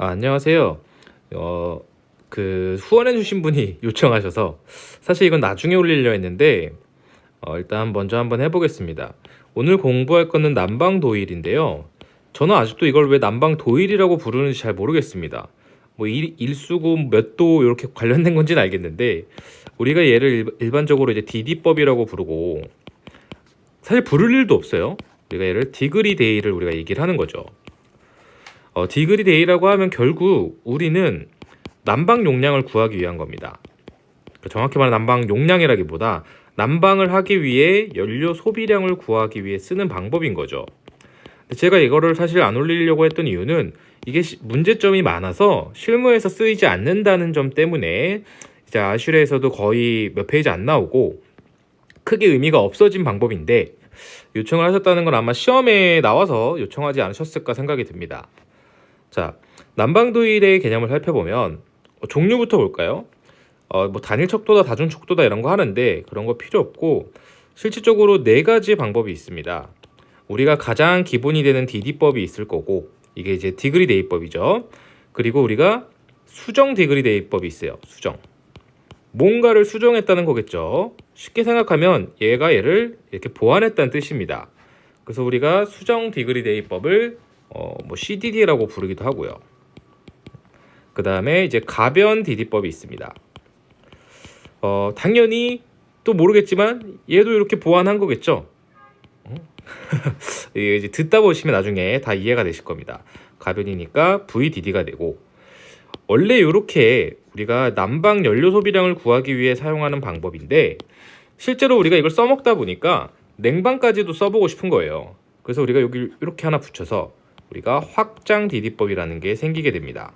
안녕하세요. 어, 후원해주신 분이 요청하셔서 사실 이건 나중에 올리려 했는데 일단 먼저 한번 해보겠습니다. 오늘 공부할 거는 남방도일인데요. 저는 아직도 이걸 왜 남방도일이라고 부르는지 잘 모르겠습니다. 뭐 일수고 몇 도 이렇게 관련된 건지는 알겠는데 우리가 얘를 일반적으로 이제 디디법이라고 부르고 사실 부를 일도 없어요. 우리가 얘를 디그리 데이를 우리가 얘기를 하는 거죠. 디그리 데이라고 하면 결국 우리는 난방 용량을 구하기 위한 겁니다. 정확히 말하면 난방 용량이라기보다 난방을 하기 위해 연료 소비량을 구하기 위해 쓰는 방법인 거죠. 제가 이거를 사실 안 올리려고 했던 이유는 이게 문제점이 많아서 실무에서 쓰이지 않는다는 점 때문에 이제 아슈레에서도 거의 몇 페이지 안 나오고 크게 의미가 없어진 방법인데 요청을 하셨다는 건 아마 시험에 나와서 요청하지 않으셨을까 생각이 듭니다. 자, 난방도일의 개념을 살펴보면 종류부터 볼까요? 뭐 단일 척도다, 다중 척도다 이런 거 하는데 그런 거 필요 없고 실질적으로 네 가지 방법이 있습니다. 우리가 가장 기본이 되는 DD법이 있을 거고 이게 이제 디그리 데이법이죠. 그리고 우리가 수정 디그리 데이법이 있어요. 수정. 뭔가를 수정했다는 거겠죠. 쉽게 생각하면 얘를 이렇게 보완했다는 뜻입니다. 그래서 우리가 수정 디그리 데이법을 뭐 CDD라고 부르기도 하고요. 그 다음에 이제 가변 DD법이 있습니다. 당연히 또 모르겠지만 얘도 이렇게 보완한 거겠죠. 이제 듣다 보시면 나중에 다 이해가 되실 겁니다. 가변이니까 VDD가 되고 원래 이렇게 우리가 난방 연료 소비량을 구하기 위해 사용하는 방법인데 실제로 우리가 이걸 써먹다 보니까 냉방까지도 써보고 싶은 거예요. 그래서 우리가 여기 이렇게 하나 붙여서 우리가 확장 DD법이라는 게 생기게 됩니다.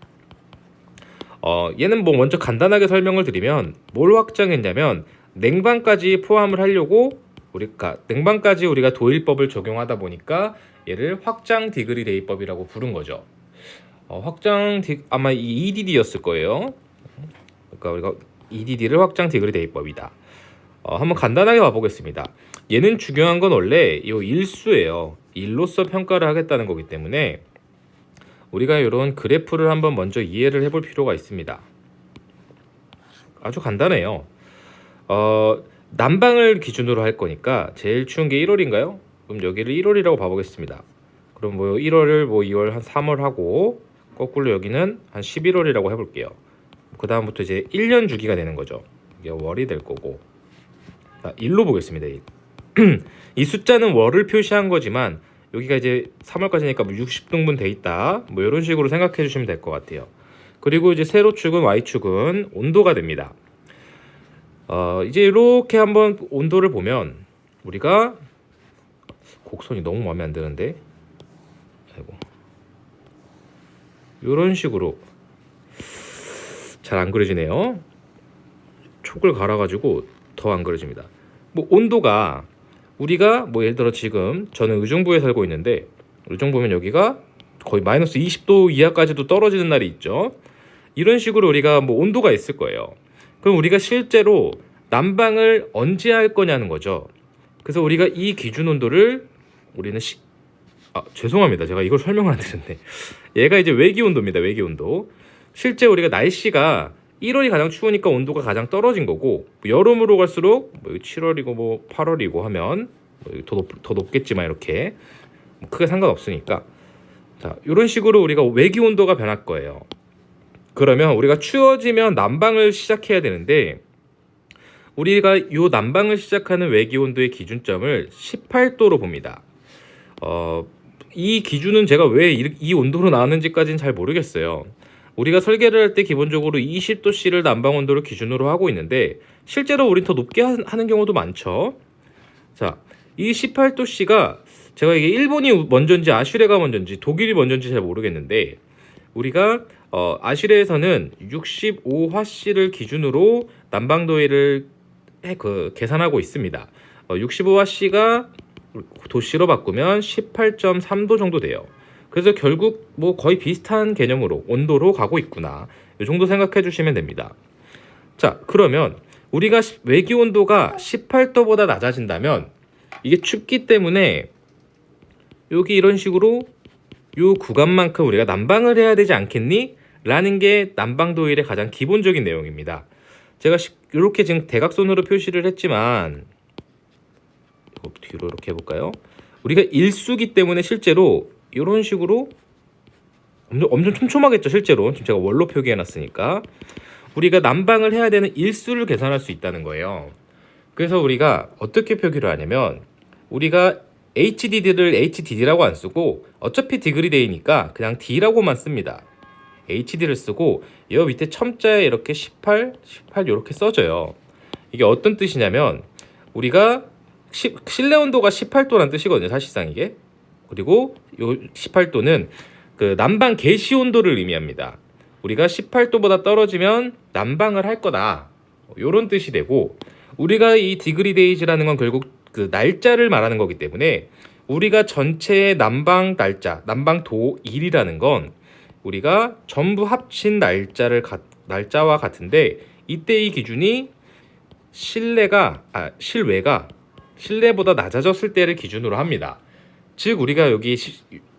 얘는 뭐 먼저 간단하게 설명을 드리면 뭘 확장했냐면 냉방까지 포함을 하려고 냉방까지 우리가 도일법을 적용하다 보니까 얘를 확장 디그리 데이법이라고 부른 거죠. 아마 이 EDD였을 거예요. 그러니까 우리가 EDD를 확장 디그리 데이법이다. 한번 간단하게 봐보겠습니다. 얘는 중요한 건 원래 이 일수예요. 일로서 평가를 하겠다는 거기 때문에 우리가 이런 그래프를 한번 먼저 이해를 해볼 필요가 있습니다. 아주 간단해요. 난방을 기준으로 할 거니까 제일 추운 게 1월인가요? 그럼 여기를 1월이라고 봐보겠습니다. 그럼 뭐 1월을 뭐 2월 한 3월 하고 거꾸로 여기는 한 11월이라고 해볼게요. 그 다음부터 이제 1년 주기가 되는 거죠. 이게 월이 될 거고. 자, 1로 보겠습니다. 1. 이 숫자는 월을 표시한 거지만 여기가 이제 3월까지니까 뭐 60등분 돼 있다. 뭐 이런 식으로 생각해 주시면 될 것 같아요. 그리고 이제 세로축은 Y축은 온도가 됩니다. 이제 이렇게 한번 온도를 보면 우리가 곡선이 너무 마음에 안 드는데 아이고 이런 식으로 잘 안 그려지네요. 촉을 갈아가지고 더 안 그려집니다. 뭐 온도가 우리가 뭐 예를 들어 지금 저는 의정부에 살고 있는데 의정부면 여기가 거의 마이너스 20도 이하까지도 떨어지는 날이 있죠. 이런 식으로 우리가 뭐 온도가 있을 거예요. 그럼 우리가 실제로 난방을 언제 할 거냐는 거죠. 그래서 우리가 이 기준 온도를 우리는 죄송합니다. 제가 이걸 설명을 안 드렸네. 얘가 이제 외기 온도입니다. 외기 온도. 실제 우리가 날씨가 1월이 가장 추우니까 온도가 가장 떨어진 거고 여름으로 갈수록 뭐 7월이고 뭐 8월이고 하면 더 높겠지만 이렇게 크게 상관없으니까 자 이런 식으로 우리가 외기 온도가 변할 거예요. 그러면 우리가 추워지면 난방을 시작해야 되는데 우리가 이 난방을 시작하는 외기 온도의 기준점을 18도로 봅니다. 이 기준은 제가 왜 이 온도로 나왔는지까지는 잘 모르겠어요. 우리가 설계를 할 때 기본적으로 20도씨를 난방 온도를 기준으로 하고 있는데 실제로 우린 더 높게 하는 경우도 많죠. 자, 이 18도씨가 제가 이게 일본이 먼저인지 아슈레가 먼저인지 독일이 먼저인지 잘 모르겠는데 우리가 아슈레에서는 65화씨를 기준으로 난방도일을 계산하고 있습니다. 65화씨가 도씨로 바꾸면 18.3도 정도 돼요. 그래서 결국 뭐 거의 비슷한 개념으로 온도로 가고 있구나. 이 정도 생각해 주시면 됩니다. 자, 그러면 우리가 외기 온도가 18도보다 낮아진다면 이게 춥기 때문에 여기 이런 식으로 요 구간만큼 우리가 난방을 해야 되지 않겠니? 라는 게 난방 도일의 가장 기본적인 내용입니다. 제가 이렇게 지금 대각선으로 표시를 했지만 뒤로 이렇게 해볼까요? 우리가 일수기 때문에 실제로 이런 식으로 엄청 촘촘하겠죠. 실제로 지금 제가 원로 표기해놨으니까 우리가 난방을 해야 되는 일수를 계산할 수 있다는 거예요. 그래서 우리가 어떻게 표기를 하냐면 우리가 HDD를 HDD라고 안 쓰고 어차피 디그리데이니까 그냥 D라고만 씁니다. HD를 쓰고 이 밑에 첨자에 이렇게 18 이렇게 써져요. 이게 어떤 뜻이냐면 우리가 실내 온도가 18도란 뜻이거든요. 사실상 이게. 그리고 요 18도는 그 난방 개시 온도를 의미합니다. 우리가 18도보다 떨어지면 난방을 할 거다. 요런 뜻이 되고 우리가 이 디그리 데이즈라는 건 결국 그 날짜를 말하는 거기 때문에 우리가 전체의 난방 날짜, 난방 도일이라는 건 우리가 전부 합친 날짜와 같은데 이때 이 기준이 실내가 실내보다 낮아졌을 때를 기준으로 합니다. 즉 우리가 여기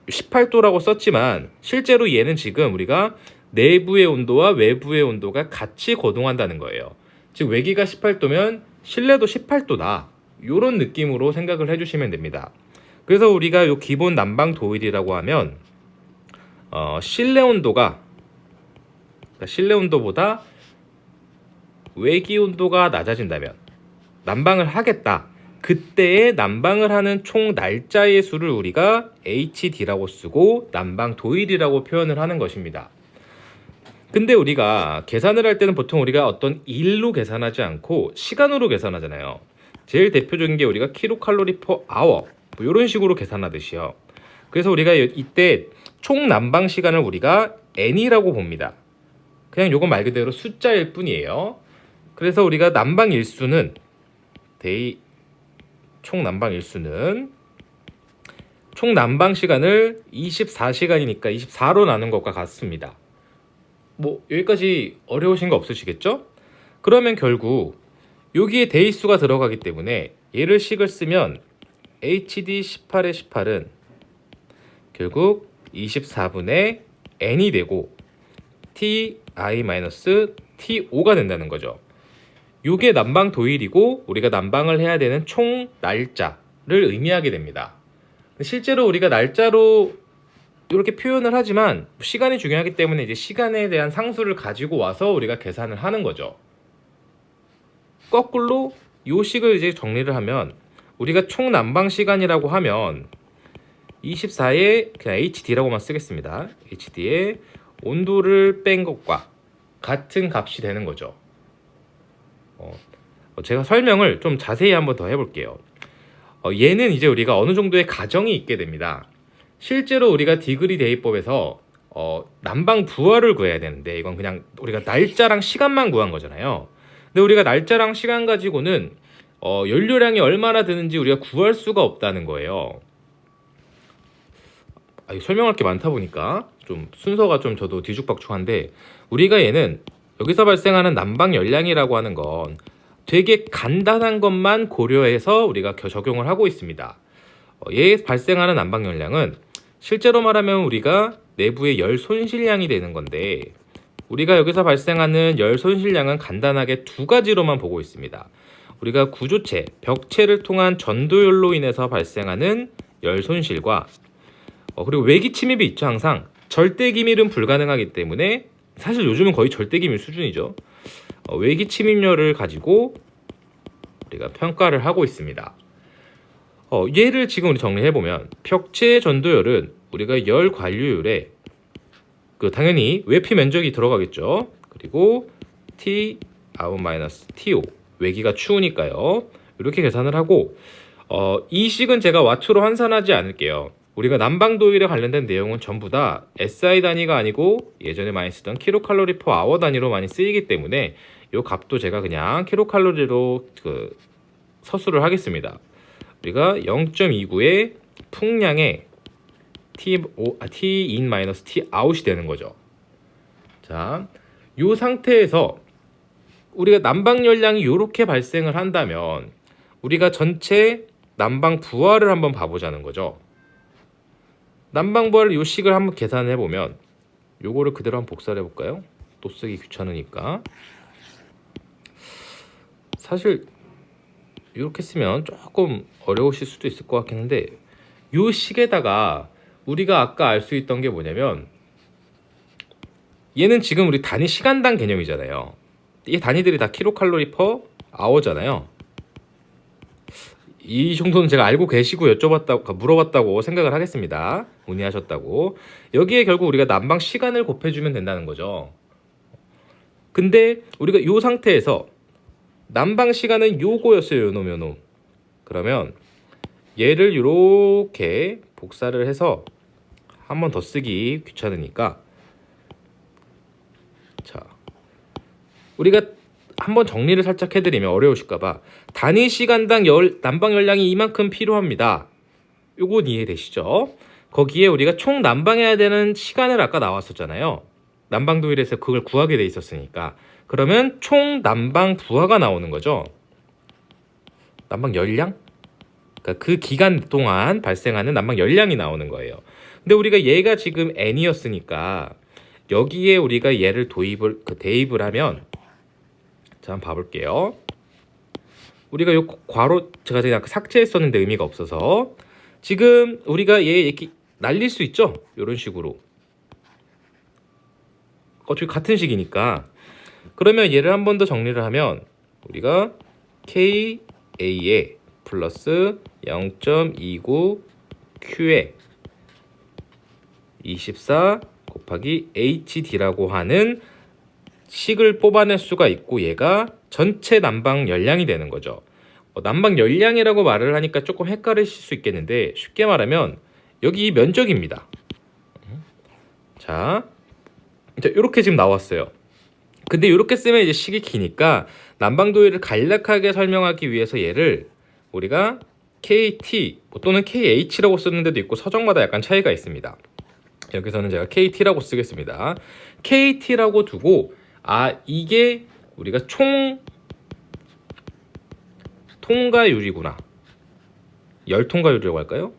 18도라고 썼지만 실제로 얘는 지금 우리가 내부의 온도와 외부의 온도가 같이 거동한다는 거예요. 즉 외기가 18도면 실내도 18도다. 이런 느낌으로 생각을 해주시면 됩니다. 그래서 우리가 요 기본 난방 도일이라고 하면 실내 온도가 그러니까 실내 온도보다 외기 온도가 낮아진다면 난방을 하겠다. 그때의 난방을 하는 총 날짜의 수를 우리가 HD라고 쓰고 난방 도일이라고 표현을 하는 것입니다. 근데 우리가 계산을 할 때는 보통 우리가 어떤 일로 계산하지 않고 시간으로 계산하잖아요. 제일 대표적인 게 우리가 킬로칼로리 퍼 아워 뭐 이런 식으로 계산하듯이요. 그래서 우리가 이때 총 난방 시간을 우리가 N이라고 봅니다. 그냥 요거 말 그대로 숫자일 뿐이에요. 그래서 우리가 난방 일수는 총 난방 일수는 총 난방 시간을 24시간이니까 24로 나눈 것과 같습니다. 뭐 여기까지 어려우신 거 없으시겠죠? 그러면 결국 여기에 대입수가 들어가기 때문에 얘를 식을 쓰면 HD 18의 18은 결국 24분의 N이 되고 TI-TO가 된다는 거죠. 요게 난방 도일이고 우리가 난방을 해야 되는 총 날짜를 의미하게 됩니다. 실제로 우리가 날짜로 이렇게 표현을 하지만 시간이 중요하기 때문에 이제 시간에 대한 상수를 가지고 와서 우리가 계산을 하는 거죠. 거꾸로 요 식을 이제 정리를 하면 우리가 총 난방 시간이라고 하면 24에 그냥 HD라고만 쓰겠습니다. HD에 온도를 뺀 것과 같은 값이 되는 거죠. 제가 설명을 좀 자세히 한번 더 해볼게요. 얘는 이제 우리가 어느 정도의 가정이 있게 됩니다. 실제로 우리가 디그리 대입법에서 난방 부하를 구해야 되는데 이건 그냥 우리가 날짜랑 시간만 구한 거잖아요. 근데 우리가 날짜랑 시간 가지고는 연료량이 얼마나 드는지 우리가 구할 수가 없다는 거예요. 설명할 게 많다 보니까 좀 순서가 좀 저도 뒤죽박죽한데 우리가 얘는 여기서 발생하는 난방 열량이라고 하는 건 되게 간단한 것만 고려해서 우리가 적용을 하고 있습니다. 얘 발생하는 난방 열량은 실제로 말하면 우리가 내부의 열 손실량이 되는 건데 우리가 여기서 발생하는 열 손실량은 간단하게 두 가지로만 보고 있습니다. 우리가 구조체, 벽체를 통한 전도열로 인해서 발생하는 열 손실과 그리고 외기 침입이 있죠. 항상 절대 기밀은 불가능하기 때문에 사실 요즘은 거의 절대 기밀 수준이죠. 외기 침입열을 가지고 우리가 평가를 하고 있습니다. 얘를 지금 우리 정리해보면 벽체의 전도열은 우리가 열 관류율에 당연히 외피 면적이 들어가겠죠. 그리고 T 아웃 마이너스 TO 외기가 추우니까요. 이렇게 계산을 하고 이 식은 제가 와트로 환산하지 않을게요. 우리가 난방도일에 관련된 내용은 전부 다 SI 단위가 아니고 예전에 많이 쓰던 킬로칼로리 퍼 아워 단위로 많이 쓰이기 때문에 이 값도 제가 그냥 킬로칼로리로 서술을 하겠습니다. 우리가 0.29의 풍량의 T-in-T-out이 되는 거죠. 자, 이 상태에서 우리가 난방 열량이 이렇게 발생을 한다면 우리가 전체 난방 부하를 한번 봐보자는 거죠. 난방부하를 요 식을 한번 계산해 보면 요거를 그대로 한번 복사를 해볼까요? 또 쓰기 귀찮으니까. 사실 이렇게 쓰면 조금 어려우실 수도 있을 것 같긴 한데, 요 식에다가 우리가 아까 알 수 있던 게 뭐냐면, 얘는 지금 우리 단위 시간당 개념이잖아요. 이 단위들이 다 킬로칼로리 퍼 아워잖아요. 이 정도는 제가 알고 계시고 여쭤봤다고 물어봤다고 생각을 하겠습니다. 문의하셨다고. 여기에 결국 우리가 난방 시간을 곱해주면 된다는 거죠. 근데 우리가 이 상태에서 난방 시간은 요거였어요. 요놈. 그러면 얘를 이렇게 복사를 해서 한 번 더 쓰기 귀찮으니까, 자, 우리가 한번 정리를 살짝 해드리면 어려우실까봐, 단위 시간당 난방 열량이 이만큼 필요합니다. 요건 이해되시죠? 거기에 우리가 총 난방해야 되는 시간을 아까 나왔었잖아요. 난방 도일에서 그걸 구하게 돼 있었으니까. 그러면 총 난방 부하가 나오는 거죠. 난방 열량? 그러니까 그 기간 동안 발생하는 난방 열량이 나오는 거예요. 근데 우리가 얘가 지금 n이었으니까 여기에 우리가 얘를 대입을 하면, 자, 한번 봐볼게요. 우리가 요 괄호 제가 아까 삭제했었는데 의미가 없어서, 지금 우리가 얘 이렇게 날릴 수 있죠? 이런 식으로. 어차피 같은 식이니까. 그러면 얘를 한 번 더 정리를 하면 우리가 KA에 플러스 0.29Q에 24 곱하기 HD라고 하는 식을 뽑아낼 수가 있고, 얘가 전체 난방 열량이 되는 거죠. 난방 열량이라고 말을 하니까 조금 헷갈리실 수 있겠는데, 쉽게 말하면 여기 면적입니다. 자, 이렇게 지금 나왔어요. 근데 이렇게 쓰면 이제 식이 기니까 난방 도일을 간략하게 설명하기 위해서 얘를 우리가 KT 또는 KH라고 쓰는 데도 있고 서적마다 약간 차이가 있습니다. 여기서는 제가 KT라고 쓰겠습니다. KT라고 두고, 이게 우리가 총 통과율이구나. 열통과율이라고 할까요?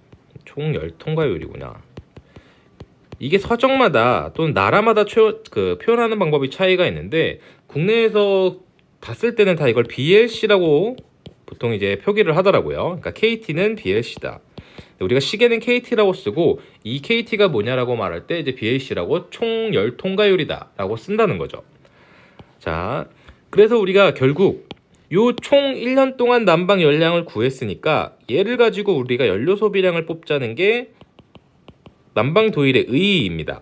총 열통과율이구나. 이게 서적마다 또는 나라마다 표현하는 방법이 차이가 있는데, 국내에서 다 쓸 때는 다 이걸 BLC라고 보통 이제 표기를 하더라고요. 그러니까 KT는 BLC다. 우리가 시계는 KT라고 쓰고, 이 KT가 뭐냐라고 말할 때 이제 BLC라고 총 열 통과율이다라고 쓴다는 거죠. 자, 그래서 우리가 결국 요 총 1년 동안 난방 열량을 구했으니까 얘를 가지고 우리가 연료 소비량을 뽑자는 게 난방 도일의 의의입니다.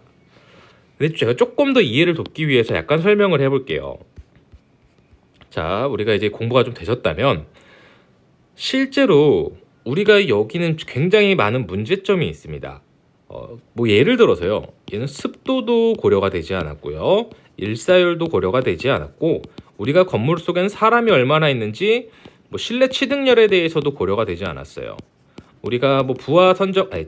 근데 제가 조금 더 이해를 돕기 위해서 약간 설명을 해볼게요. 자, 우리가 이제 공부가 좀 되셨다면, 실제로 우리가 여기는 굉장히 많은 문제점이 있습니다. 뭐 예를 들어서요, 얘는 습도도 고려가 되지 않았고요, 일사율도 고려가 되지 않았고, 우리가 건물 속에는 사람이 얼마나 있는지, 뭐 실내 취등열에 대해서도 고려가 되지 않았어요. 우리가 뭐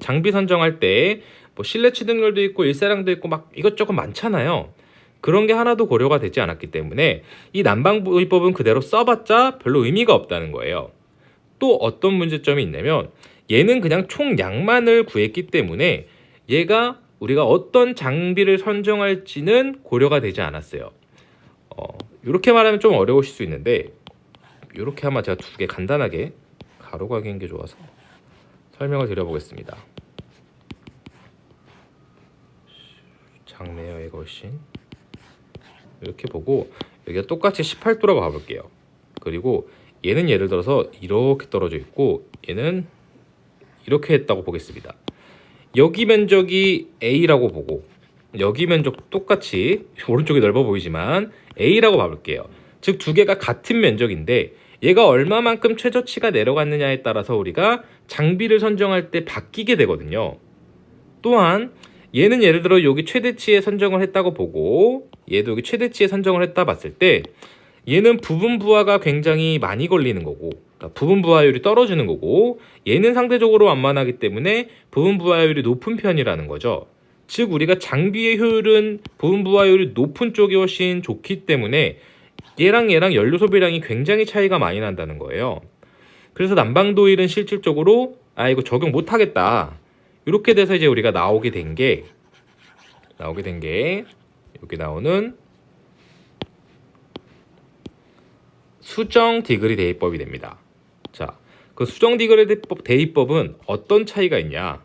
장비 선정할 때 뭐 실내 취등열도 있고 일사량도 있고 막 이것저것 많잖아요. 그런 게 하나도 고려가 되지 않았기 때문에 이 난방도일법은 그대로 써봤자 별로 의미가 없다는 거예요. 또 어떤 문제점이 있냐면, 얘는 그냥 총량만을 구했기 때문에 얘가 우리가 어떤 장비를 선정할지는 고려가 되지 않았어요. 이렇게 말하면 좀 어려우실 수 있는데, 이렇게 한번 제가 두 개 간단하게 가로가 긴 게 좋아서 설명을 드려보겠습니다. 작네요, 얘가 훨씬. 이렇게 보고 여기가 똑같이 18도라고 봐볼게요. 그리고 얘는 예를 들어서 이렇게 떨어져 있고 얘는 이렇게 했다고 보겠습니다. 여기 면적이 A라고 보고 여기 면적 똑같이 오른쪽이 넓어 보이지만 A라고 봐볼게요. 즉 두 개가 같은 면적인데 얘가 얼마만큼 최저치가 내려갔느냐에 따라서 우리가 장비를 선정할 때 바뀌게 되거든요. 또한 얘는 예를 들어 여기 최대치에 선정을 했다고 보고 얘도 여기 최대치에 선정을 했다 봤을 때 얘는 부분 부하가 굉장히 많이 걸리는 거고, 그러니까 부분 부하율이 떨어지는 거고, 얘는 상대적으로 완만하기 때문에 부분 부하율이 높은 편이라는 거죠. 즉 우리가 장비의 효율은 부분 부하율이 높은 쪽이 훨씬 좋기 때문에 얘랑 연료 소비량이 굉장히 차이가 많이 난다는 거예요. 그래서 난방도일은 실질적으로 이거 적용 못 하겠다, 이렇게 돼서 이제 우리가 나오게 된 게 여기 나오는 수정 디그리 대입법이 됩니다. 자, 그 수정 디그리 대입법은 어떤 차이가 있냐?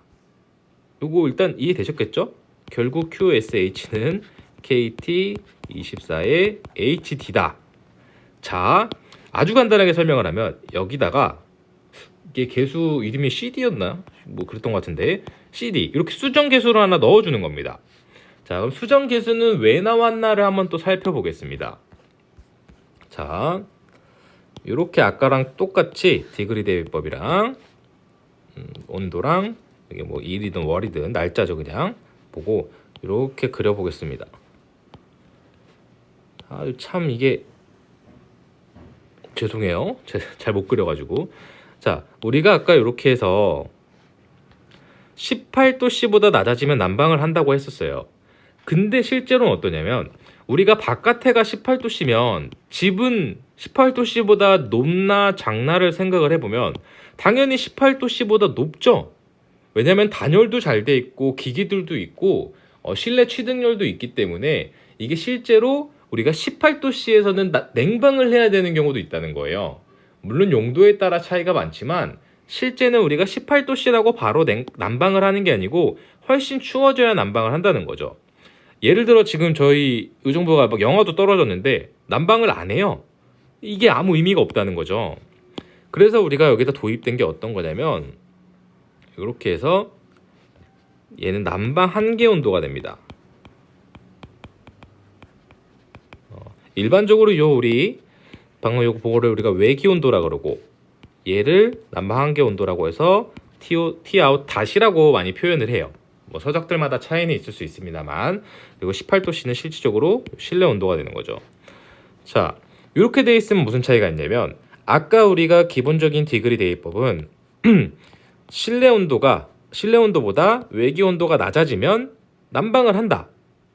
요거 일단 이해되셨겠죠? 결국 QSH는 KT24의 HD다. 자, 아주 간단하게 설명을 하면 여기다가 이게 개수 이름이 CD였나? 뭐 그랬던 것 같은데 CD 이렇게 수정 개수를 하나 넣어주는 겁니다. 자, 그럼 수정 개수는 왜 나왔나를 한번 또 살펴보겠습니다. 자, 이렇게 아까랑 똑같이 디그리 대입법이랑 온도랑 이게 뭐 일이든 월이든 날짜죠 그냥 보고 이렇게 그려보겠습니다. 아유 참 이게 죄송해요. 잘 못 그려가지고. 자, 우리가 아까 이렇게 해서 18도씨보다 낮아지면 난방을 한다고 했었어요. 근데 실제로는 어떠냐면 우리가 바깥에가 18도씨면 집은 18도씨보다 높나 작나를 생각을 해보면 당연히 18도씨보다 높죠. 왜냐하면 단열도 잘 돼 있고 기기들도 있고 실내 취등열도 있기 때문에 이게 실제로 우리가 18도씨에서는 냉방을 해야 되는 경우도 있다는 거예요. 물론 용도에 따라 차이가 많지만 실제는 우리가 18도씨라고 바로 난방을 하는 게 아니고 훨씬 추워져야 난방을 한다는 거죠. 예를 들어 지금 저희 의정부가 막 영하도 떨어졌는데 난방을 안 해요. 이게 아무 의미가 없다는 거죠. 그래서 우리가 여기다 도입된 게 어떤 거냐면 이렇게 해서 얘는 난방 한계 온도가 됩니다. 일반적으로 우리 방금 요거 보고를 우리가 외기 온도라 그러고 얘를 난방 한계 온도라고 해서 T-out 다시라고 많이 표현을 해요. 뭐 서적들마다 차이는 있을 수 있습니다만 그리고 18도씨는 실질적으로 실내 온도가 되는 거죠. 자, 이렇게 돼 있으면 무슨 차이가 있냐면 아까 우리가 기본적인 디그리 대입법은 실내 온도보다 외기 온도가 낮아지면 난방을 한다.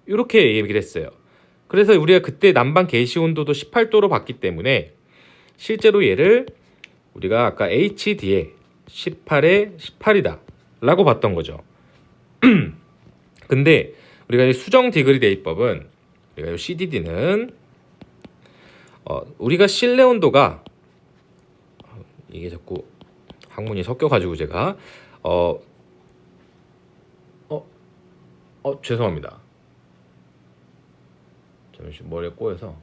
이렇게 얘기를 했어요. 그래서 우리가 그때 난방 개시 온도도 18도로 봤기 때문에 실제로 얘를 우리가 아까 HD에 18에 18이다 라고 봤던 거죠. 근데 우리가 수정 디그리 대입법은 우리가 CDD는 우리가 실내 온도가 이게 자꾸 학문이 섞여가지고 제가 죄송합니다. 잠시 머리에 꼬여서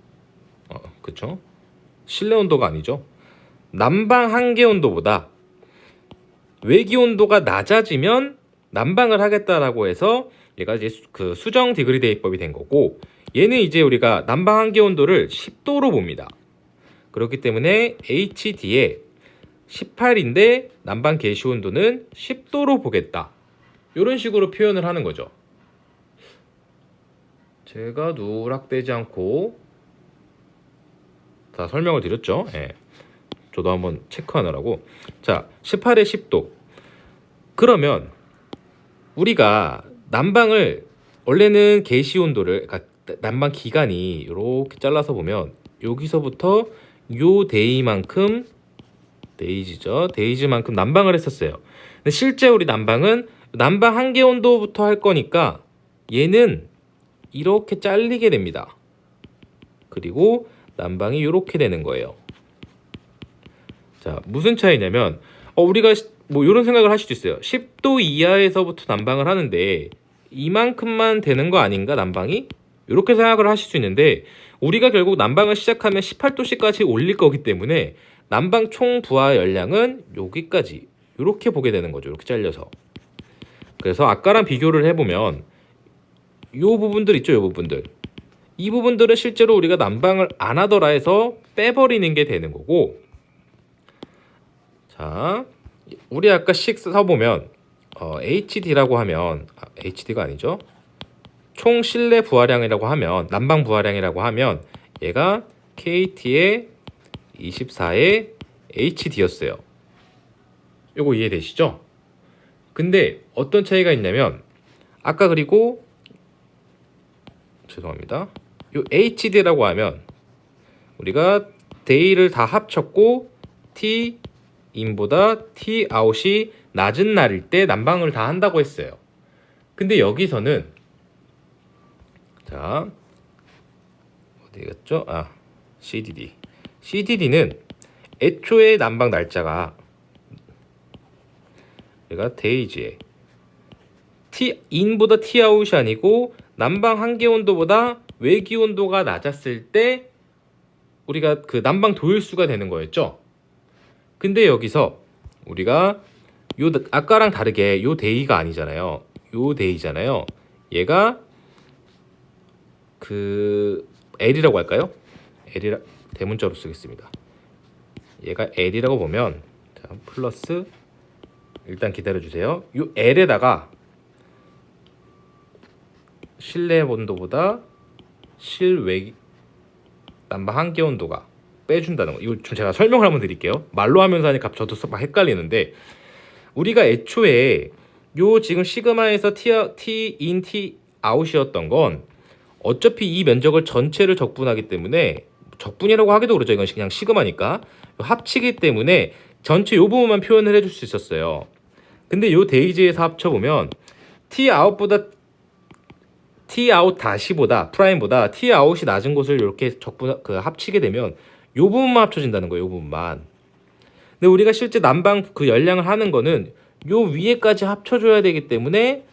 그쵸? 실내 온도가 아니죠. 난방 한계 온도보다 외기 온도가 낮아지면 난방을 하겠다라고 해서 얘가 이제 그 수정 디그리 대입법이 된 거고 얘는 이제 우리가 난방 한계 온도를 10도로 봅니다. 그렇기 때문에 HD에 18인데 난방 개시 온도는 10도로 보겠다. 이런 식으로 표현을 하는 거죠. 제가 누락되지 않고 다 설명을 드렸죠. 예. 저도 한번 체크하느라고. 자, 18에 10도. 그러면 우리가 난방을 원래는 개시 온도를 그러니까 난방 기간이 이렇게 잘라서 보면 여기서부터 요 데이만큼 데이즈만큼 난방을 했었어요. 근데 실제 우리 난방은 난방 한계 온도부터 할 거니까 얘는 이렇게 잘리게 됩니다. 그리고 난방이 이렇게 되는 거예요. 자, 무슨 차이냐면 우리가 뭐 이런 생각을 할 수도 있어요. 10도 이하에서부터 난방을 하는데 이만큼만 되는 거 아닌가 난방이? 이렇게 생각을 하실 수 있는데 우리가 결국 난방을 시작하면 18도씨까지 올릴 거기 때문에 난방 총 부하 열량은 여기까지 이렇게 보게 되는 거죠. 이렇게 잘려서. 그래서 아까랑 비교를 해보면 이 부분들 있죠. 이 부분들. 이 부분들은 실제로 우리가 난방을 안 하더라 해서 빼버리는 게 되는 거고 자, 우리 아까 식 써보면 HD라고 하면 HD가 아니죠. 총 실내 부하량이라고 하면 난방 부하량이라고 하면 얘가 KT의 24의 HD였어요. 요거 이해되시죠? 근데 어떤 차이가 있냐면 아까 그리고 죄송합니다. 요 HD라고 하면 우리가 데이를 다 합쳤고 T 인보다 T 아웃이 낮은 날일 때 난방을 다 한다고 했어요. 근데 여기서는 자 어디 갔죠? CDD는 애초에 난방 날짜가 얘가 데이지에 T인보다 T아웃이 아니고 난방 한계 온도보다 외기 온도가 낮았을 때 우리가 그 난방 도일수가 되는 거였죠. 근데 여기서 우리가 요 아까랑 다르게 요 데이가 아니잖아요. 요 데이잖아요. 얘가 그 L이라고 할까요? L이라 대문자로 쓰겠습니다. 얘가 L이라고 보면 자, 플러스 일단 기다려주세요. 요 L에다가 실내 온도보다 실외 난방 한계 온도가 빼준다는 거. 이거 좀 제가 설명을 한번 드릴게요. 말로 하면서 하니까 저도 막 헷갈리는데 우리가 애초에 요 지금 시그마에서 T인 T아웃이었던 건 어차피 이 면적을 전체를 적분하기 때문에 적분이라고 하기도 그렇죠. 이건 그냥 시그마니까 합치기 때문에 전체 요 부분만 표현을 해줄 수 있었어요. 근데 요 데이지에서 합쳐보면 T아웃보다 T아웃 다시보다 프라임보다 T아웃이 낮은 곳을 이렇게 합치게 되면 요 부분만 합쳐진다는 거예요. 요 부분만. 근데 우리가 실제 난방 그 열량을 하는 거는 요 위에까지 합쳐줘야 되기 때문에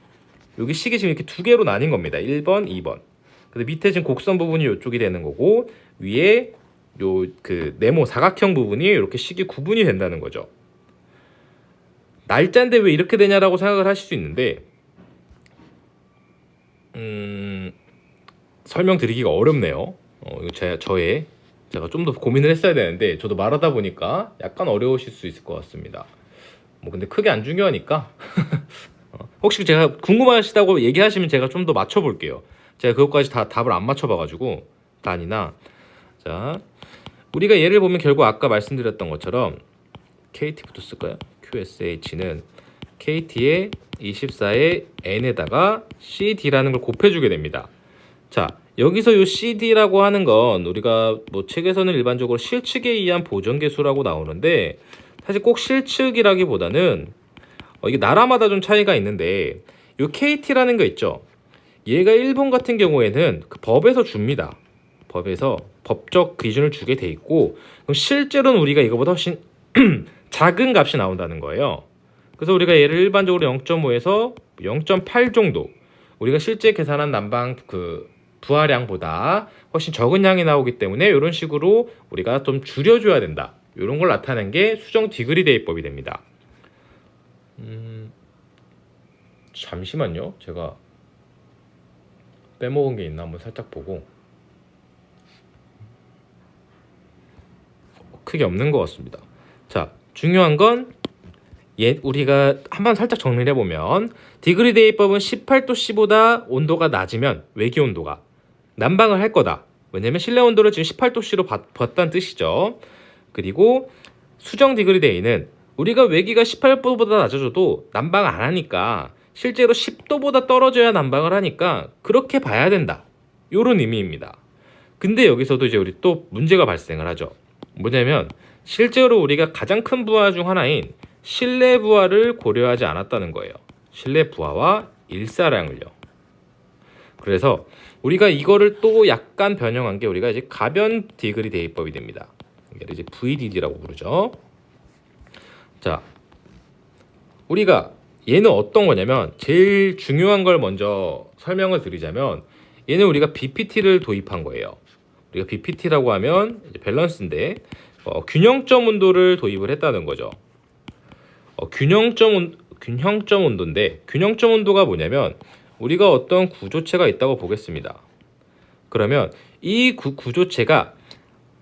여기 식이 지금 이렇게 두 개로 나뉜 겁니다. 1번, 2번. 근데 밑에 지금 곡선 부분이 이쪽이 되는 거고 위에 요 그 네모 사각형 부분이 이렇게 식이 구분이 된다는 거죠. 날짜인데 왜 이렇게 되냐라고 생각을 하실 수 있는데 설명드리기가 어렵네요. 이거 제가 좀 더 고민을 했어야 되는데 저도 말하다 보니까 약간 어려우실 수 있을 것 같습니다. 뭐 근데 크게 안 중요하니까 혹시 제가 궁금하시다고 얘기하시면 제가 좀 더 맞춰볼게요. 제가 그것까지 다 답을 안 맞춰봐가지고 단이나 자 우리가 예를 보면 결국 아까 말씀드렸던 것처럼 KT부터 쓸까요? QSH는 KT의 24의 N에다가 CD라는 걸 곱해주게 됩니다. 자 여기서 이 CD라고 하는 건 우리가 뭐 책에서는 일반적으로 실측에 의한 보정계수라고 나오는데 사실 꼭 실측이라기보다는 이게 나라마다 좀 차이가 있는데 이 KT라는 거 있죠. 얘가 일본 같은 경우에는 그 법에서 줍니다. 법에서 법적 기준을 주게 돼 있고 그럼 실제로는 우리가 이거보다 훨씬 작은 값이 나온다는 거예요. 그래서 우리가 얘를 일반적으로 0.5에서 0.8 정도 우리가 실제 계산한 난방 그 부하량보다 훨씬 적은 양이 나오기 때문에 이런 식으로 우리가 좀 줄여줘야 된다. 이런 걸 나타낸 게 수정 디그리 대입법이 됩니다. 잠시만요. 제가 빼먹은 게 있나 한번 살짝 보고 크게 없는 것 같습니다. 자, 중요한 건 우리가 한번 살짝 정리를 해보면 디그리 대입법은 18도씨보다 온도가 낮으면 외기 온도가 난방을 할 거다. 왜냐면 실내 온도를 지금 18도씨로 봤다는 뜻이죠. 그리고 수정 디그리 데이는 우리가 외기가 18도보다 낮아져도 난방 안 하니까 실제로 10도보다 떨어져야 난방을 하니까 그렇게 봐야 된다. 요런 의미입니다. 근데 여기서도 이제 우리 또 문제가 발생을 하죠. 뭐냐면 실제로 우리가 가장 큰 부하 중 하나인 실내 부하를 고려하지 않았다는 거예요. 실내 부하와 일사량을요. 그래서 우리가 이거를 또 약간 변형한 게 우리가 이제 가변 디그리 대입법이 됩니다. 이게 이제 VDD라고 부르죠. 자, 우리가 얘는 어떤 거냐면 제일 중요한 걸 먼저 설명을 드리자면 얘는 우리가 BPT를 도입한 거예요. 우리가 BPT라고 하면 이제 밸런스인데 균형점 온도를 도입을 했다는 거죠. 균형점 온도인데 균형점 온도가 뭐냐면 우리가 어떤 구조체가 있다고 보겠습니다. 그러면 이 구조체가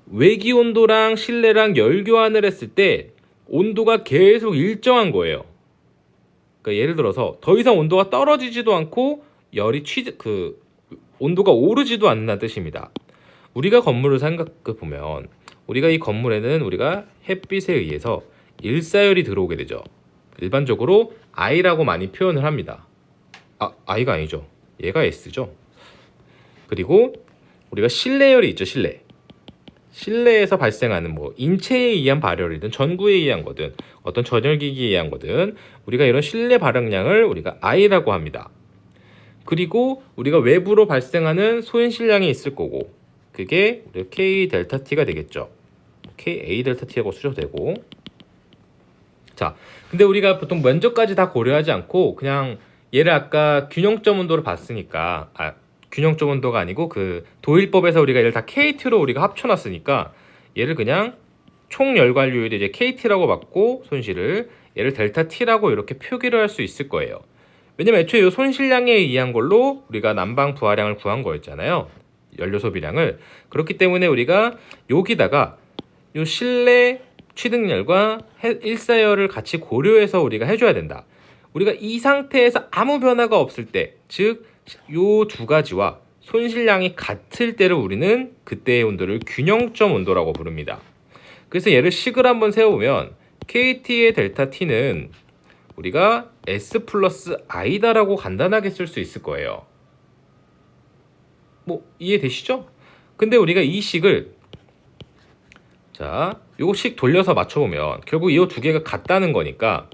외기 온도랑 실내랑 열 교환을 했을 때 온도가 계속 일정한 거예요. 그러니까 예를 들어서 더 이상 온도가 떨어지지도 않고 열이 온도가 오르지도 않는 뜻입니다. 우리가 건물을 생각해 보면 우리가 이 건물에는 우리가 햇빛에 의해서 일사열이 들어오게 되죠. 일반적으로 I라고 많이 표현을 합니다. I가 아니죠. 얘가 S죠. 그리고 우리가 실내열이 있죠. 실내에서 발생하는 뭐 인체에 의한 발열이든 전구에 의한 거든 어떤 전열기기에 의한 거든 우리가 이런 실내 발열량을 우리가 I라고 합니다. 그리고 우리가 외부로 발생하는 소인실량이 있을 거고 그게 K 델타 T가 되겠죠. K A 델타 T라고 쓰셔도 되고. 자, 근데 우리가 보통 면적까지 다 고려하지 않고 그냥 얘를 아까 균형점 온도를 봤으니까 균형점 온도가 아니고 그 도일법에서 우리가 얘를 다 KT로 우리가 합쳐놨으니까 얘를 그냥 총 열관료율이 이제 KT라고 받고 손실을 얘를 델타 T라고 이렇게 표기를 할 수 있을 거예요. 왜냐면 애초에 이 손실량에 의한 걸로 우리가 난방 부하량을 구한 거였잖아요. 연료 소비량을. 그렇기 때문에 우리가 여기다가 이 실내 취득열과 일사열을 같이 고려해서 우리가 해줘야 된다. 우리가 이 상태에서 아무 변화가 없을 때, 즉 요 두 가지와 손실량이 같을 때를 우리는 그때의 온도를 균형점 온도라고 부릅니다. 그래서 얘를 식을 한번 세워보면 KT의 델타 T는 우리가 S 플러스 I다라고 간단하게 쓸 수 있을 거예요. 뭐 이해되시죠? 근데 우리가 이 식을 자, 요 식 돌려서 맞춰보면 결국 이 두 개가 같다는 거니까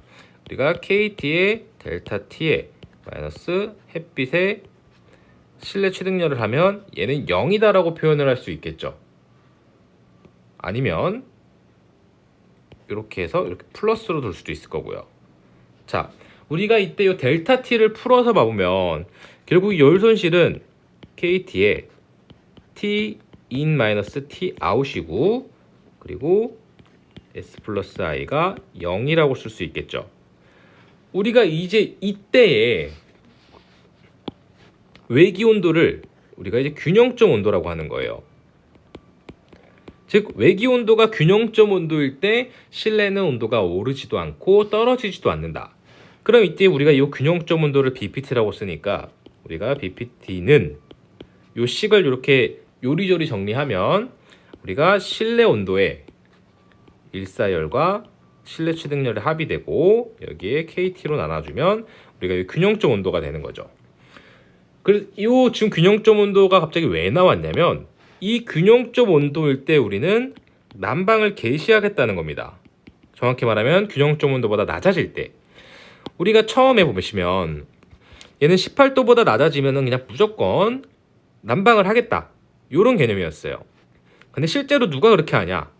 우리가 KT의 델타 T에 마이너스 햇빛의 실내 취득열을 하면 얘는 0이다라고 표현을 할 수 있겠죠. 아니면 이렇게 해서 이렇게 플러스로 둘 수도 있을 거고요. 자, 우리가 이때 이 델타 T를 풀어서 봐보면 결국 열 손실은 KT의 T in 마이너스 T out이고 그리고 S 플러스 I가 0이라고 쓸 수 있겠죠. 우리가 이제 이때에 외기 온도를 우리가 이제 균형점 온도라고 하는 거예요. 즉 외기 온도가 균형점 온도일 때 실내는 온도가 오르지도 않고 떨어지지도 않는다. 그럼 이때 우리가 이 균형점 온도를 BPT라고 쓰니까 우리가 BPT는 이 식을 이렇게 요리조리 정리하면 우리가 실내 온도에 일사열과 실내 취득열의 합이 되고 여기에 KT로 나눠주면 우리가 이 균형점 온도가 되는 거죠. 그래서 이 지금 균형점 온도가 갑자기 왜 나왔냐면 이 균형점 온도일 때 우리는 난방을 개시하겠다는 겁니다. 정확히 말하면 균형점 온도보다 낮아질 때 우리가 처음에 보시면 얘는 18도보다 낮아지면 그냥 무조건 난방을 하겠다 이런 개념이었어요. 근데 실제로 누가 그렇게 하냐?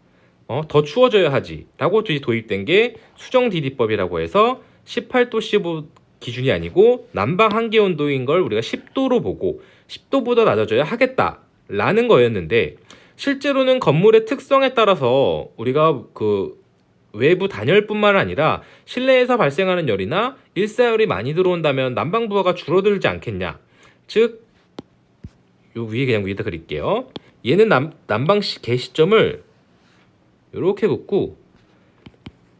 더 추워져야 하지 라고 도입된 게 수정디디법이라고 해서 18도 15 기준이 아니고 난방 한계 온도인 걸 우리가 10도로 보고 10도보다 낮아져야 하겠다 라는 거였는데 실제로는 건물의 특성에 따라서 우리가 그 외부 단열뿐만 아니라 실내에서 발생하는 열이나 일사열이 많이 들어온다면 난방 부하가 줄어들지 않겠냐. 즉 요 위에 그냥 위에다 그릴게요. 얘는 난방 개시점을 이렇게 긋고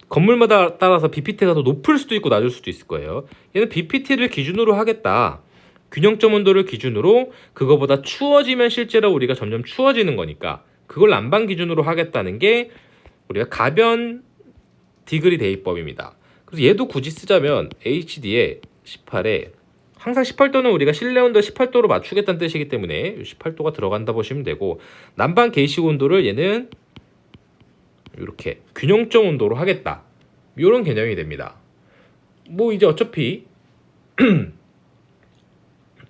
건물마다 따라서 BPT가 더 높을 수도 있고 낮을 수도 있을 거예요. 얘는 BPT를 기준으로 하겠다. 균형점 온도를 기준으로 그거보다 추워지면 실제로 우리가 점점 추워지는 거니까 그걸 난방 기준으로 하겠다는 게 우리가 가변 디그리 대입법입니다. 그래서 얘도 굳이 쓰자면 HD에 18에 항상 18도는 우리가 실내 온도 18도로 맞추겠다는 뜻이기 때문에 18도가 들어간다 보시면 되고 난방 개시 온도를 얘는 이렇게 균형점 온도로 하겠다 이런 개념이 됩니다. 뭐 이제 어차피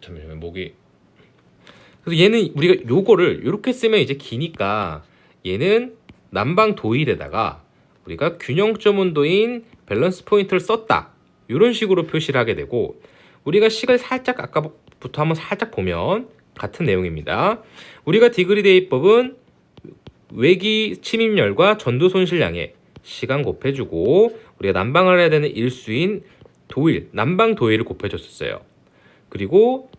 잠시만요 목이 그래서 얘는 우리가 요거를 이렇게 쓰면 이제 기니까 얘는 난방 도일에다가 우리가 균형점 온도인 밸런스 포인트를 썼다 이런 식으로 표시를 하게 되고 우리가 식을 살짝 아까부터 한번 살짝 보면 같은 내용입니다. 우리가 디그리 대입법은 외기 침입열과 전도 손실량에 시간 곱해주고 우리가 난방을 해야 되는 일수인 도일, 난방 도일을 곱해줬었어요. 그리고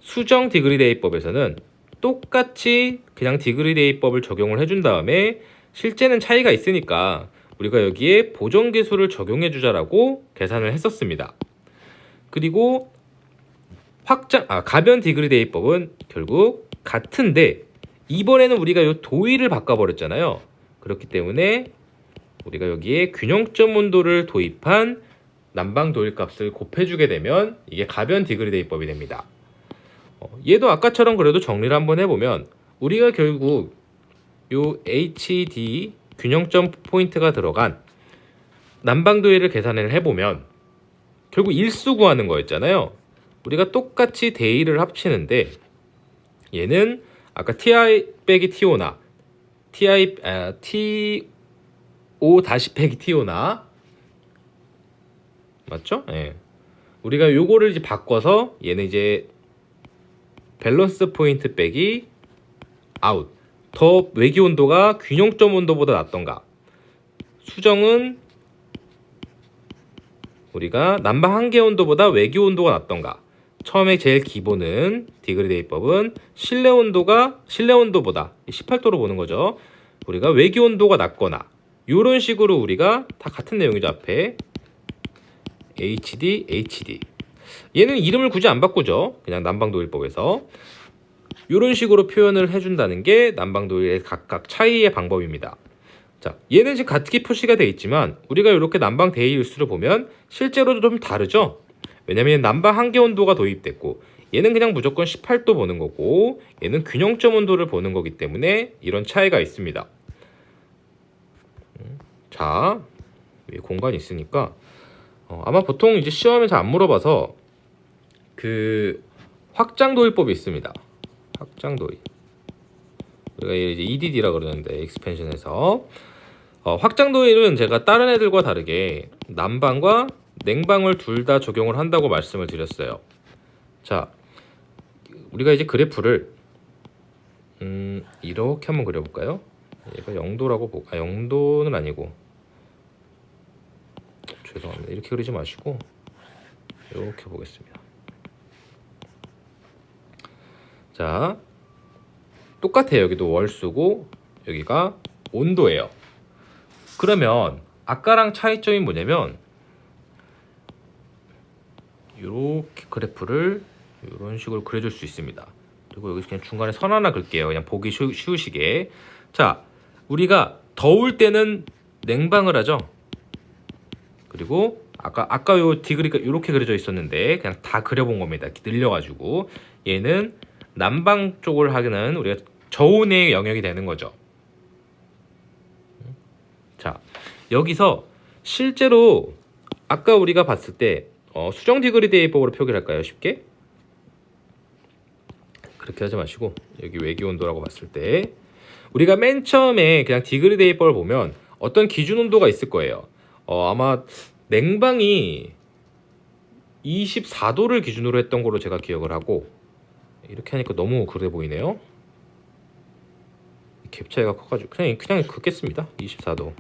수정 디그리 대입법에서는 똑같이 그냥 디그리 대입법을 적용을 해준 다음에 실제는 차이가 있으니까 우리가 여기에 보정계수를 적용해주자라고 계산을 했었습니다. 그리고 가변 디그리 대입법은 결국 같은데 이번에는 우리가 이 도일을 바꿔버렸잖아요. 그렇기 때문에 우리가 여기에 균형점 온도를 도입한 난방 도일 값을 곱해주게 되면 이게 가변 디그리 대입법이 됩니다. 얘도 아까처럼 그래도 정리를 한번 해보면 우리가 결국 요 HD 균형점 포인트가 들어간 난방도일을 계산을 해보면 결국 일수 구하는 거였잖아요. 우리가 똑같이 대일을 합치는데 얘는 아까 TI 빼기 TO나 TO 다시 빼기 TO나 맞죠? 예. 우리가 요거를 이제 바꿔서 얘는 이제 밸런스 포인트 빼기 아웃. 더 외기 온도가 균형점 온도보다 낮던가. 수정은 우리가 난방 한계 온도보다 외기 온도가 낮던가. 처음에 제일 기본은 디그리 대입법은 실내 온도보다 18도로 보는 거죠. 우리가 외기 온도가 낮거나 이런 식으로 우리가 다 같은 내용이죠. 앞에 HD 얘는 이름을 굳이 안 바꾸죠. 그냥 난방도일법에서 이런 식으로 표현을 해준다는 게 난방도일의 각각 차이의 방법입니다. 자, 얘는 지금 같게 표시가 되어 있지만 우리가 이렇게 난방 대일수를 보면 실제로도 좀 다르죠. 왜냐면 난방 한계 온도가 도입됐고 얘는 그냥 무조건 18도 보는 거고 얘는 균형점 온도를 보는 거기 때문에 이런 차이가 있습니다. 자, 위에 공간이 있으니까 아마 보통 이제 시험에 잘 안 물어봐서 그 확장도일법이 있습니다. 확장도일. 우리가 이제 EDD라 그러는데 익스펜션에서 확장도일은 제가 다른 애들과 다르게 난방과 냉방을 둘 다 적용을 한다고 말씀을 드렸어요. 자, 우리가 이제 그래프를 이렇게 한번 그려볼까요? 얘가 0도라고 0도는 아니고 죄송합니다. 이렇게 그리지 마시고 이렇게 보겠습니다. 자, 똑같아요. 여기도 월수고 여기가 온도예요. 그러면 아까랑 차이점이 뭐냐면 이렇게 그래프를 이런 식으로 그려줄 수 있습니다. 그리고 여기 그냥 중간에 선 하나 그릴게요. 그냥 보기 쉬우시게. 자, 우리가 더울 때는 냉방을 하죠. 그리고 아까 요 디그리가 이렇게 그려져 있었는데 그냥 다 그려본 겁니다. 늘려가지고 얘는 난방 쪽을 하기는 우리가 저온의 영역이 되는 거죠. 자, 여기서 실제로 아까 우리가 봤을 때 수정 디그리 대입법으로 표기를 할까요? 쉽게? 그렇게 하지 마시고 여기 외기 온도라고 봤을 때 우리가 맨 처음에 그냥 디그리 대입법을 보면 어떤 기준 온도가 있을 거예요. 아마 냉방이 24도를 기준으로 했던 걸로 제가 기억을 하고 이렇게 하니까 너무 그래 보이네요. 갭 차이가 커가지고 그냥 긋겠습니다. 24도.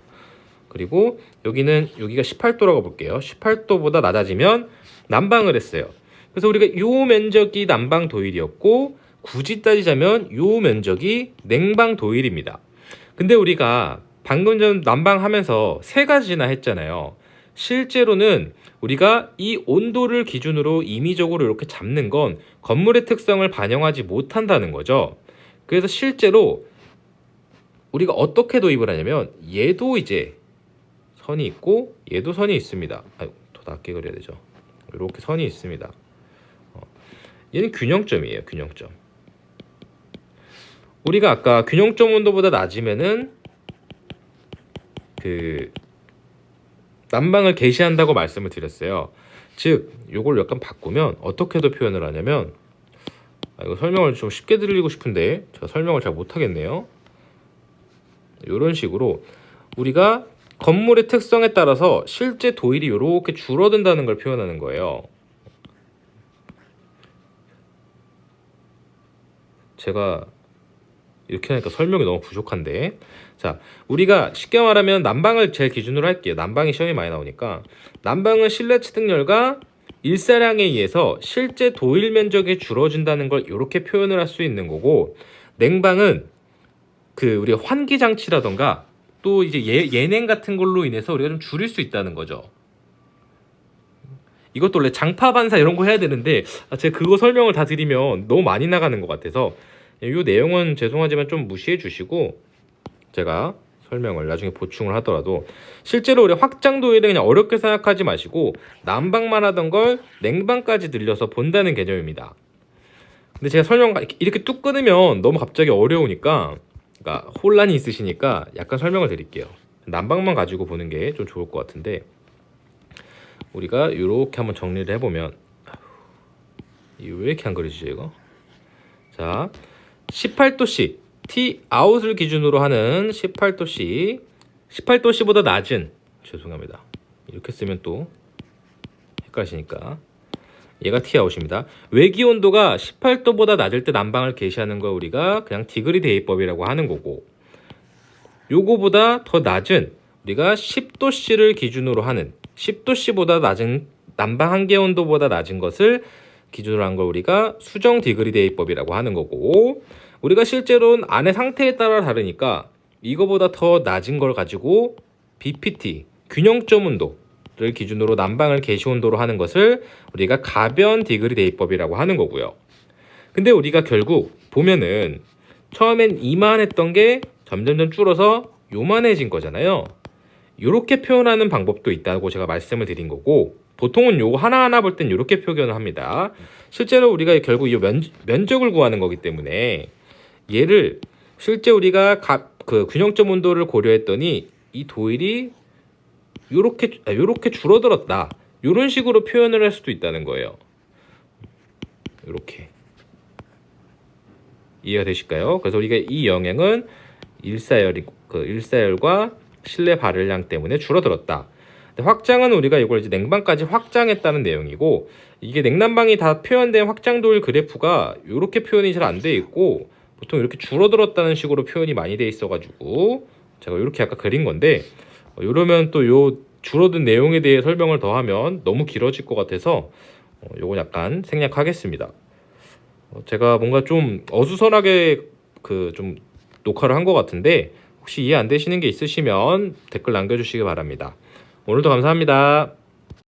그리고 여기가 18도라고 볼게요. 18도보다 낮아지면 난방을 했어요. 그래서 우리가 요 면적이 난방 도일이었고 굳이 따지자면 요 면적이 냉방 도일입니다. 근데 우리가 방금 전 난방하면서 세 가지나 했잖아요. 실제로는 우리가 이 온도를 기준으로 임의적으로 이렇게 잡는 건 건물의 특성을 반영하지 못한다는 거죠. 그래서 실제로 우리가 어떻게 도입을 하냐면 얘도 이제 선이 있고 얘도 선이 있습니다. 더 낮게 그려야 되죠. 이렇게 선이 있습니다. 얘는 균형점이에요. 균형점. 우리가 아까 균형점 온도보다 낮으면은 그 난방을 개시한다고 말씀을 드렸어요. 즉 요걸 약간 바꾸면 어떻게도 표현을 하냐면 이거 설명을 좀 쉽게 드리고 싶은데 제가 설명을 잘 못하겠네요. 이런 식으로 우리가 건물의 특성에 따라서 실제 도일이 이렇게 줄어든다는 걸 표현하는 거예요. 제가 이렇게 하니까 설명이 너무 부족한데, 자, 우리가 쉽게 말하면 난방을 제일 기준으로 할게요. 난방이 시험이 많이 나오니까 난방은 실내 취득열과 일사량에 의해서 실제 도일 면적이 줄어진다는 걸 이렇게 표현을 할 수 있는 거고, 냉방은 그 우리가 환기 장치라던가 또 이제 예냉 같은 걸로 인해서 우리가 좀 줄일 수 있다는 거죠. 이것도 원래 장파 반사 이런 거 해야 되는데 제가 그거 설명을 다 드리면 너무 많이 나가는 것 같아서 이 내용은 죄송하지만 좀 무시해 주시고 제가 설명을 나중에 보충을 하더라도 실제로 우리 확장도일은 그냥 어렵게 생각하지 마시고 난방만 하던 걸 냉방까지 늘려서 본다는 개념입니다. 근데 제가 설명 이렇게 뚝 끊으면 너무 갑자기 어려우니까 그러니까 혼란이 있으시니까 약간 설명을 드릴게요. 난방만 가지고 보는 게 좀 좋을 것 같은데, 우리가 이렇게 한번 정리를 해보면, 이거 왜 이렇게 안 그려지죠 이거? 자, 18도씨 T 아웃을 기준으로 하는 18도씨, 18도씨보다 낮은, 죄송합니다, 이렇게 쓰면 또 헷갈리시니까 얘가 T 아웃입니다. 외기 온도가 18도보다 낮을 때 난방을 개시하는 거 우리가 그냥 디그리 대입법이라고 하는 거고, 요거보다 더 낮은 우리가 10도씨를 기준으로 하는 10도씨보다 낮은 난방 한계 온도보다 낮은 것을 기준으로 한 걸 우리가 수정 디그리 대입법이라고 하는 거고, 우리가 실제로는 안의 상태에 따라 다르니까 이거보다 더 낮은 걸 가지고 BPT 균형점 온도를 기준으로 난방을 개시 온도로 하는 것을 우리가 가변 디그리 대입법이라고 하는 거고요. 근데 우리가 결국 보면은 처음엔 이만했던 게 점점점 줄어서 요만해진 거잖아요. 이렇게 표현하는 방법도 있다고 제가 말씀을 드린 거고, 보통은 요거 하나하나 볼 땐 이렇게 표현을 합니다. 실제로 우리가 결국 이 면적을 구하는 거기 때문에 얘를 실제 우리가 그 균형점 온도를 고려했더니 이 도일이 요렇게 줄어들었다, 이런 식으로 표현을 할 수도 있다는 거예요. 이렇게 이해가 되실까요? 그래서 우리가 이 영향은 일사열과 실내 발열량 때문에 줄어들었다. 확장은 우리가 이걸 이제 냉방까지 확장했다는 내용이고, 이게 냉난방이 다 표현된 확장도일 그래프가 이렇게 표현이 잘 안 돼 있고 보통 이렇게 줄어들었다는 식으로 표현이 많이 돼 있어가지고 제가 이렇게 약간 그린 건데, 이러면 또 요 줄어든 내용에 대해 설명을 더 하면 너무 길어질 것 같아서 요건 약간 생략하겠습니다. 제가 뭔가 좀 어수선하게 좀 녹화를 한 것 같은데, 혹시 이해 안 되시는 게 있으시면 댓글 남겨주시기 바랍니다. 오늘도 감사합니다.